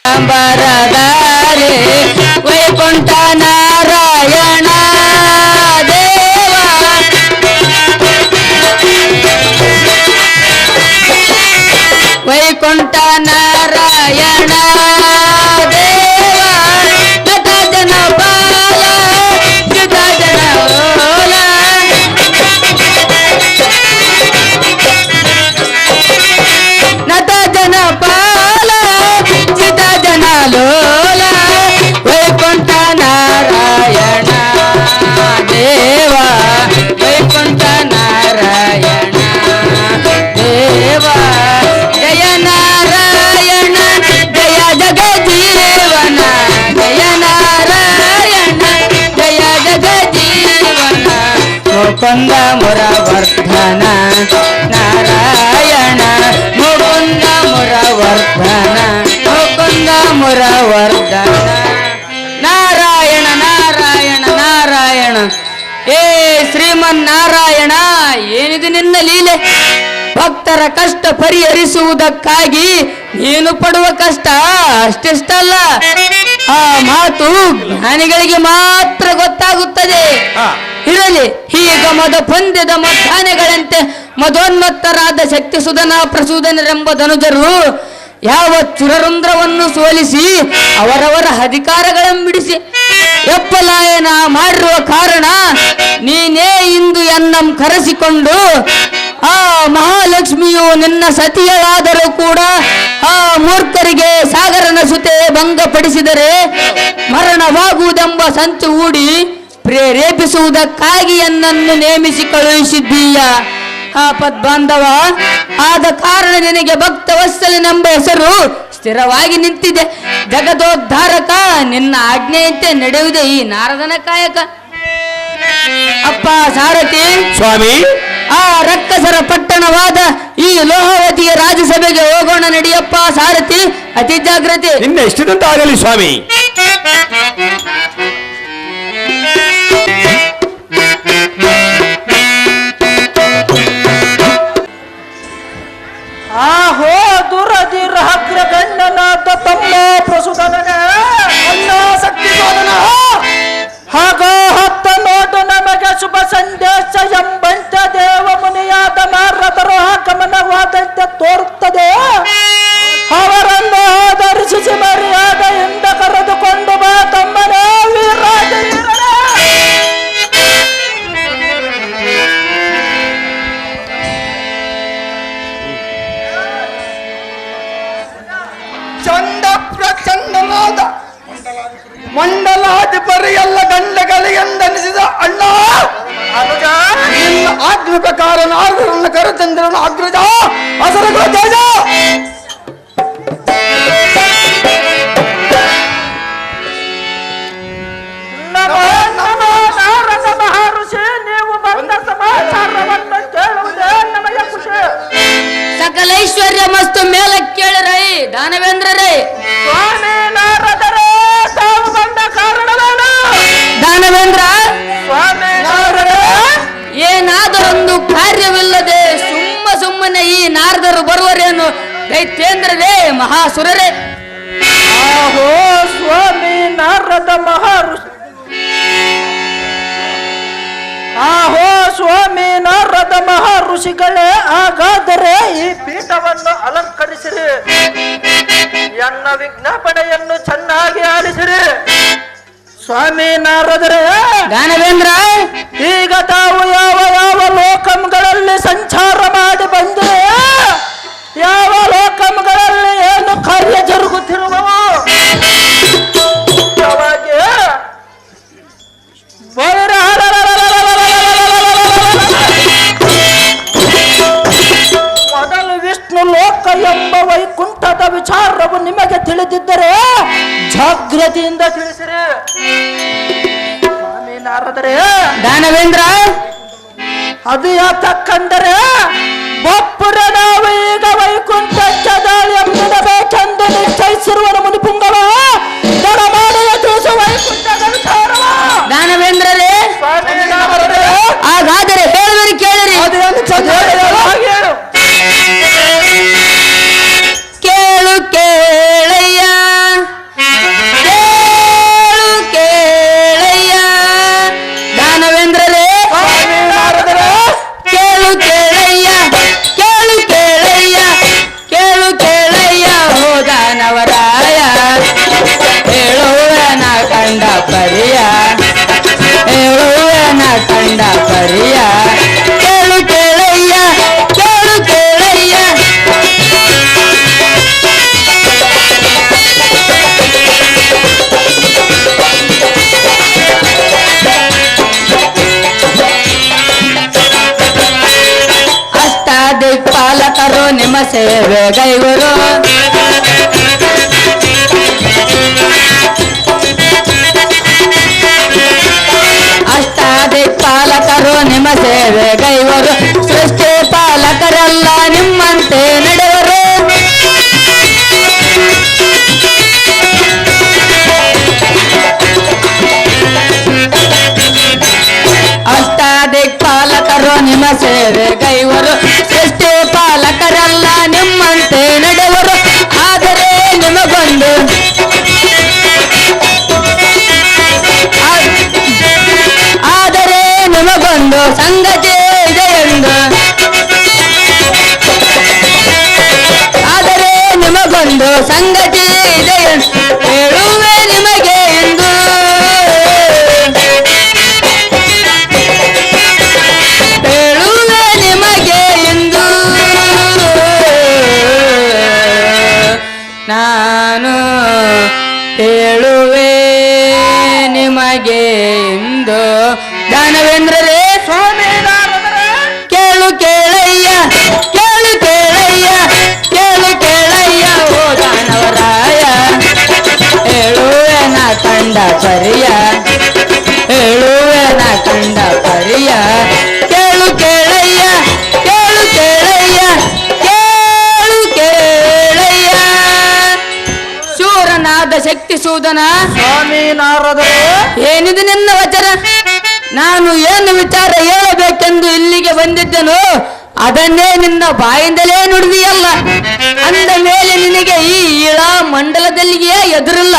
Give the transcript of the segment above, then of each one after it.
ಬರದಾರೆ ವೈಕುಂಠ ನಾರಾಯಣ ದೇವ ವೈಕುಂಠ ನಾರಾಯಣ ದೇವ ನಟ ಜನ ಬಾಲ ಯುತ ಜನ ಲೋಲ ನಟ ಜನ ಬಾಲ ಯುತ ಜನ ಲೋಲ ವೈಕುಂಠ ನಾರಾಯಣ ದೇವ ವೈಕುಂಠ ನಾರಾಯಣ ದೇವ ಜಯ ನಾರಾಯಣ ಜಯ ಜಗಜೀವನ ಜಯ ನಾರಾಯಣ ಜಯ ಜಗಜೀವನ ಮುಕುಂದ ಮುರವರ್ಧನ ನಾರಾಯಣ ಮುಕುಂದ ಮುರವರ್ಧನ ಮುಕುಂದ ಮುರವರ್ಧನ ನಾರಾಯಣ ನಾರಾಯಣ ನಾರಾಯಣ ಏ ಶ್ರೀಮನ್ನಾರಾಯಣ ಏನಿದೆ ನಿನ್ನ ಲೀಲೆ ಭಕ್ತರ ಕಷ್ಟ ಪರಿಹರಿಸುವುದಕ್ಕಾಗಿ ನೀನು ಪಡುವ ಕಷ್ಟ ಅಷ್ಟಿಷ್ಟಲ್ಲ ಆ ಮಾತು ಜ್ಞಾನಿಗಳಿಗೆ ಮಾತ್ರ ಗೊತ್ತಾಗುತ್ತದೆ ಇರಲಿ ಈಗ ಮದ ಪಂದ್ಯದ ಮಧ್ಯಾಹ್ನಗಳಂತೆ ಮದೋನ್ಮತ್ತರಾದ ಶಕ್ತಿ ಸುಧನ ಪ್ರಸೂದನರೆಂಬ ಧನುಜರು ಯಾವ ಚುರರುಂದ್ರವನ್ನು ಸೋಲಿಸಿ ಅವರವರ ಅಧಿಕಾರಗಳನ್ನಿಡಿಸಿ ಎಪ್ಪಲಾಯನ ಮಾಡಿರುವ ಕಾರಣ ನೀನೇ ಇಂದು ಎನ್ನಂ ಕರೆಸಿಕೊಂಡು ಆ ಮಹಾಲಕ್ಷ್ಮಿಯು ನಿನ್ನ ಸತಿಯಳಾದರೂ ಕೂಡ ಆ ಮೂರ್ಖರಿಗೆ ಸಾಗರನ ಸುತೆ ಭಂಗಪಡಿಸಿದರೆ ಮರಣವಾಗುವುದೆಂಬ ಸಂಚು ಹೂಡಿ ಪ್ರೇರೇಪಿಸುವುದಕ್ಕಾಗಿ ಎನ್ನನ್ನು ನೇಮಿಸಿ ಕಳುಹಿಸಿದ್ದೀಯ ಆಪದ್ಬಾಂಧವ ಆದ ಕಾರಣ ನಿನಗೆ ಭಕ್ತ ವತ್ಸಲನೆಂಬ ಹೆಸರು ಸ್ಥಿರವಾಗಿ ನಿಂತಿದೆ ಜಗದೋದ್ಧಾರಕ ನಿನ್ನ ಆಜ್ಞೆಯಂತೆ ನಡೆಯುವುದೇ ಈ ನಾರದನ ಕಾಯಕ ಅಪ್ಪ ಸಾರಥಿ ಸ್ವಾಮಿ ಆ ರಕ್ಕಸರ ಪಟ್ಟಣವಾದ ಈ ಲೋಹವತಿಯ ರಾಜಸಭೆಗೆ ಹೋಗೋಣ ನಡಿಯಪ್ಪ ಸಾರಥಿ ಅತಿ ಜಾಗ್ರತೆ ನಿನ್ನ ಇಷ್ಟದಂತಾಗಲಿ ಸ್ವಾಮಿ ಆಹೋ ದುರದಿರ ಅಗ್ರಗಣ್ಯನಾದ ತಮ್ಮ ಪ್ರಸುತನಗ ಅನ್ನ ಶಕ್ತಿ ಸೋದನ ಹಾಗ ಹತ್ತ ನೋಟು ನಮಗೆ ಶುಭ ಸಂದೇಶ ಎಂಬಂತೆ ದೇವ ಮುನಿಯಾದ ನಾರದರು ಆಗಮನವಾದಂತೆ ತೋರುತ್ತದೆ ಅವರನ್ನು ಆಧರಿಸಿ ಮರ್ಯಾದೆಯಿಂದ ಕರೆದುಕೊಂಡು ಬಾ ತಮ್ಮನೇ ವೀರಾಜ ಚಂದ ಪ್ರಚಂಡನಾದ ಮಂಡಲಾಧಿಪರಿ ಎಲ್ಲ ಗಂಡಗಳಿಗೆಂದನಿಸಿದ ಅಣ್ಣ ನಿನ್ನ ಆಜ್ಞೆ ಪ್ರಕಾರ ನಾರದರನ್ನು ಕರೆತಂದಿರನು ಅಗ್ರಜ ಅಸರಗಳ ತೇಜ ನಾರದ ಮಹರ್ಷಿ ನೀವು ಬಂದ ಸಮಾಚಾರವನ್ನು ಕೇಳುವುದೇ ನಮಗೆ ಖುಷಿ ಸಕಲೈಶ್ವರ್ಯ ಮಸ್ತು ಮೇಲ ಕೇಳಿರೈ ದಾನವೇಂದ್ರರೇ ಸ್ವಾಮಿ ನಾರದರೇ ತಾವು ಬಂದ ಕಾರಣವೇನು ದಾನವೇಂದ್ರ ಸ್ವಾಮಿ ನಾರದರೇ ಏನಾದರೊಂದು ಕಾರ್ಯವಿಲ್ಲದೆ ಸುಮ್ಮನೆ ಈ ನಾರದರು ಬರುವರೇನು ದೈತ್ಯೇಂದ್ರರೇ ಮಹಾಸುರರೇ ಆಹೋ ಸ್ವಾಮಿ ನಾರದ ಮಹರ್ಷಿ ಆಹೋ ಸ್ವಾಮಿ ನಾರದ ಮಹರ್ಷಿಗಳೇ ಹಾಗಾದರೆ ಈ ಪೀಠವನ್ನು ಅಲಂಕರಿಸಿರಿ ಎನ್ನ ವಿಜ್ಞಾಪನೆಯನ್ನು ಚೆನ್ನಾಗಿ ಆಲಿಸಿರಿ ಸ್ವಾಮಿ ನಾರದರೇ ದಾನವೇಂದ್ರ ಈಗ ತಾವು ಯಾವ ಯಾವ ಲೋಕಂಗಳಲ್ಲಿ ಸಂಚಾರ ಮಾಡಿ ಬಂದರೆ ಯಾವ ಲೋಕಂಗಳಲ್ಲಿ ಏನು ಕಾರ್ಯ ಜರುಗುತ್ತಿರುವವು ಮೊದಲು ವಿಷ್ಣು ಲೋಕ ಎಂಬ ವೈಕುಂಠದ ವಿಚಾರವು ನಿಮಗೆ ತಿಳಿದಿದ್ದರೆ ಜಾಗೃತಿಯಿಂದ ತಿಳಿಸಿರಿ ಸ್ವಾಮಿ ನಾರದರೇ ದಾನವೇಂದ್ರ ಅದು ಯಾತಕ್ಕಂದರೆ ಬೊಪ್ಪುರ ನಾವು ಈಗ ವೈಕುಂಠ ದಾಳಿ ಎಂಬಿಡಬೇಕೆಂದು ನಿಶ್ಚಯಿಸಿರುವನು ಮುನಿಪುಂಗವ ದಡ ಮಾಡಿ ತಿಳಿಸುವ ವೈಕುಂಠದ ವಿಚಾರವ ದಾನವೇಂದ್ರರೇ ಹಾಗಾದರೆ ಹೇಳಿದರೆ ಕೇಳಿರಿ ಕೇಳು ಕೇಳಯ್ಯ ಪರಿಯ ಕೇಳು ಕೇಳಯ್ಯ ಕೇಳು ಕೇಳಯ್ಯ ಅಷ್ಟಾದಿಕ್ಪಾಲಕರು ನಿಮ್ಮ ಸೇವೆ ಗೈವರು ಅಷ್ಟಾದಿಕ್ಪಾಲಕರು ನಿಮ್ಮ ಸೇವೆ ಗೈವರು ಸೃಷ್ಟಿ ಪಾಲಕರೆಲ್ಲ ನಿಮ್ಮಂತೆ ನಡೆವರು ಅಷ್ಟಾದಿಕ್ಪಾಲಕರು ನಿಮ್ಮ ಸೇವೆ ಗೈವರು ಸೃಷ್ಟಿ ಪಾಲಕರೆಲ್ಲ ನಿಮ್ಮಂತೆ ನಡೆವರು ಆದರೆ ನಿಮಗೊಂದು ಆದರೆ ನಿಮಗೊಂದು ಸಂಗತಿ ಇದೆ ಎಂದು ಆದರೆ ನಿಮಗೊಂದು ಸಂಗತಿ ಇದೆ ಎಂದು ಹೇಳುವೆ ನಿಮಗೆ ಎಂದು ಹೇಳುವೆ ನಿಮಗೆ ಎಂದು ನಾನು ಹೇಳುವೆ ನಿಮಗೆ ಎಂದು ದಾನವೇಂದ್ರರೇ ಸ್ವಾಮಿ ನಾರದರೆ ಕೇಳು ಕೇಳಯ್ಯ ಕೇಳು ಕೇಳಯ್ಯ ಕೇಳು ಕೇಳಯ್ಯ ಓ ದಾನವರಾಯ ಹೇಳುವೆ ನಾ ಕಂಡ ಪರಿಯ ಹೇಳುವೆ ನಾ ಕಂಡ ಪರಿಯ ಕೇಳು ಕೇಳಯ್ಯ ಕೇಳು ಕೇಳಯ್ಯ ಕೇಳು ಕೇಳಯ್ಯ ಶೂರನಾದ ಶಕ್ತಿ ಸೂದನ ಸ್ವಾಮಿ ನಾರದರೆ ಏನಿದು ನಿನ್ನ ವಚನ ನಾನು ಏನು ವಿಚಾರ ಹೇಳಬೇಕೆಂದು ಇಲ್ಲಿಗೆ ಬಂದಿದ್ದೆನು ಅದನ್ನೇ ನಿನ್ನ ಬಾಯಿಂದಲೇ ನುಡಿದಿಯಲ್ಲ ಅಂದ ಮೇಲೆ ನಿನಗೆ ಈ ಇಳಾ ಮಂಡಲದಲ್ಲಿಯೇ ಎದುರಿಲ್ಲ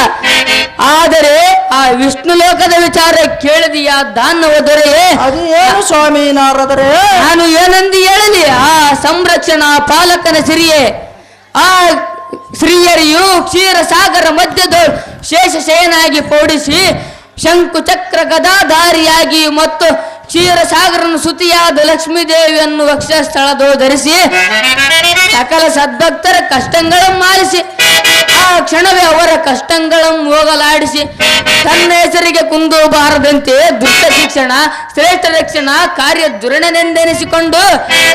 ಆದರೆ ಆ ವಿಷ್ಣು ಲೋಕದ ವಿಚಾರ ಕೇಳಿದೀಯ ದಾನವ ದೊರೆಯೇ ಅದು ಏನು ಸ್ವಾಮಿ ನಾರದರೆ ನಾನು ಏನೆಂದು ಹೇಳಲಿ ಆ ಸಂರಕ್ಷಣಾ ಪಾಲಕನ ಸಿರಿಯೇ ಆ ಶ್ರೀಯರಿಯು ಕ್ಷೀರ ಸಾಗರ ಮಧ್ಯದ ಶೇಷಶಯನಾಗಿ ಪೋಡಿಸಿ ಶಂಕು ಚಕ್ರ ಗದಾಧಾರಿಯಾಗಿ ಮತ್ತು ಕ್ಷೀರ ಸಾಗರನ ಸುತಿಯಾದ ಲಕ್ಷ್ಮೀದೇವಿಯನ್ನು ವಕ್ಷಸ್ಥಳದೋ ಧರಿಸಿ ಸಕಲ ಸದ್ಭಕ್ತರ ಕಷ್ಟಗಳನ್ನು ಮಾರಿಸಿ ಆ ಕ್ಷಣವೇ ಅವರ ಕಷ್ಟಗಳನ್ನು ಹೋಗಲಾಡಿಸಿ ತನ್ನ ಹೆಸರಿಗೆ ಕುಂದು ಬಾರದಂತೆ ದುಷ್ಟ ಶಿಕ್ಷಣ ಶ್ರೇಷ್ಠ ರಕ್ಷಣ ಕಾರ್ಯ ದುರಣನೆಂದೆನಿಸಿಕೊಂಡು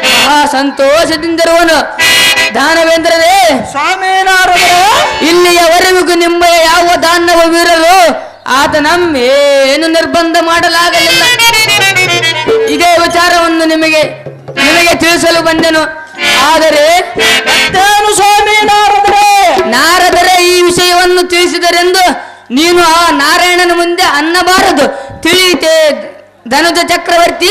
ಮಹಾ ಸಂತೋಷದಿಂದಿರುವನು ದಾನವೇಂದ್ರರೇ ಸ್ವಾಮಿ ನಾರದರೆ ಇಲ್ಲಿಯವರೆಗೂ ನಿಮ್ಮ ಯಾವ ದಾನವ ವೀರರು ಆತ ನಮ್ಮೇನು ನಿರ್ಬಂಧ ಮಾಡಲಾಗಲಿಲ್ಲ ಇದೇ ವಿಚಾರವನ್ನು ನಿಮಗೆ ತಿಳಿಸಲು ಬಂದೆನು ಆದರೆ ಮತ್ತೇನು ಸ್ವಾಮಿ ನಾರದರೆ ನಾರದರ ಈ ವಿಷಯವನ್ನು ತಿಳಿಸಿದರೆಂದು ನೀನು ಆ ನಾರಾಯಣನ ಮುಂದೆ ಅನ್ನಬಾರದು ತಿಳಿಯಿತೆ ಧನುಜ ಚಕ್ರವರ್ತಿ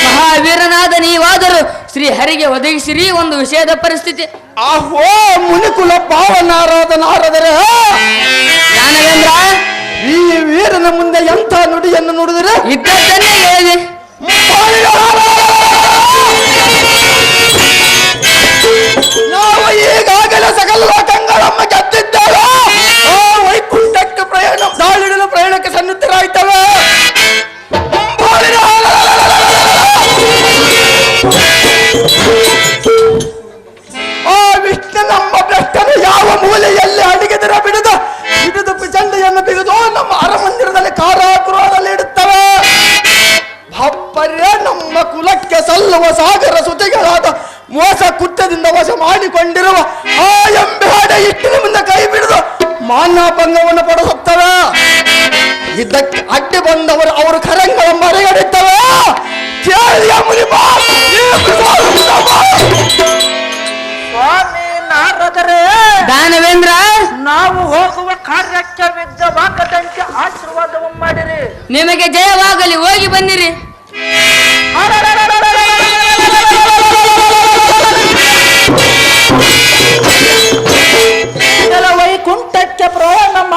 ಮಹಾವೀರನಾದ ನೀವಾದರೂ ಶ್ರೀ ಹರಿಗೆ ಒದಗಿಸಿರಿ ಒಂದು ವಿಷಯದ ಪರಿಸ್ಥಿತಿ ಆಹೋ ಮುನಿಕುಲ ಪಾವನಾರಾದ ನಾರದರೆ ದಾನವೇಂದ್ರ ಈ ವೀರನ ಮುಂದೆ ಎಂಥ ನುಡಿಯನ್ನು ನುಡಿದರೆ ಇದ್ದದ್ದನ್ನೇ ಹೇಳಿ ನಾವು ಈಗಾಗಲೇ ಸಕಲ ಲೋಕಗಳಮ್ಮ ಗೆದ್ದಿದ್ದೇವೆ ಆ ವೈಕುಂಠಕ್ಕೆ ಪ್ರಯಾಣ ದಾಳಿಡಲು ಪ್ರಯಾಣಕ್ಕೆ ಸನ್ನದ್ಧರಾಯ್ತವೆ ಆ ವಿಷ್ಣು ನಮ್ಮ ಭ್ರಷ್ಟನು ಯಾವ ಮೂಲೆಯಲ್ಲಿ ಅಡಿಗೆದರ ಬಿಡದು ಹಿಡಿದು ಪಿಚಂಡಿಯನ್ನು ಬಿಗಿದು ನಮ್ಮ ಅರಮಂದಿರದಲ್ಲಿ ಕಾರಾಗೃಹದಲ್ಲಿ ಇಡುತ್ತವೆ ಭಪ್ಪರೇ ನಮ್ಮ ಕುಲಕ್ಕೆ ಸಲ್ಲುವ ಸಾಗರ ಸುತಿಗಳಾದ ಮೋಸ ಕುತ್ತದಿಂದ ವಶ ಮಾಡಿಕೊಂಡಿರುವ ಆ ಎಂಬೇಡ ಇಟ್ಟಿನ ಮುಂದೆ ಕೈ ಬಿಡಿದು ಮಾನಭಂಗವನ್ನು ಪಡಿಸುತ್ತವೆ ಇದಕ್ಕೆ ಅಡ್ಡಿ ಬಂದವರು ಅವರು ಕರಂಗಳ ಮರೆಗಡಿತ್ತವೆ ಕೇಳಿಯ ಮುನಿಮಾ ಸ್ವಾಮಿ ನಾರದರೆ ದಾನವೇಂದ್ರ ನಾವು ಹೋಗುವ ಕಾರ್ಯಕ್ಕೆ ವಿಘ್ನವಾಗದಂತೆ ಆಶೀರ್ವಾದವನ್ನು ಮಾಡಿರಿ ನಿಮಗೆ ಜಯವಾಗಲಿ ಹೋಗಿ ಬನ್ನಿರಿ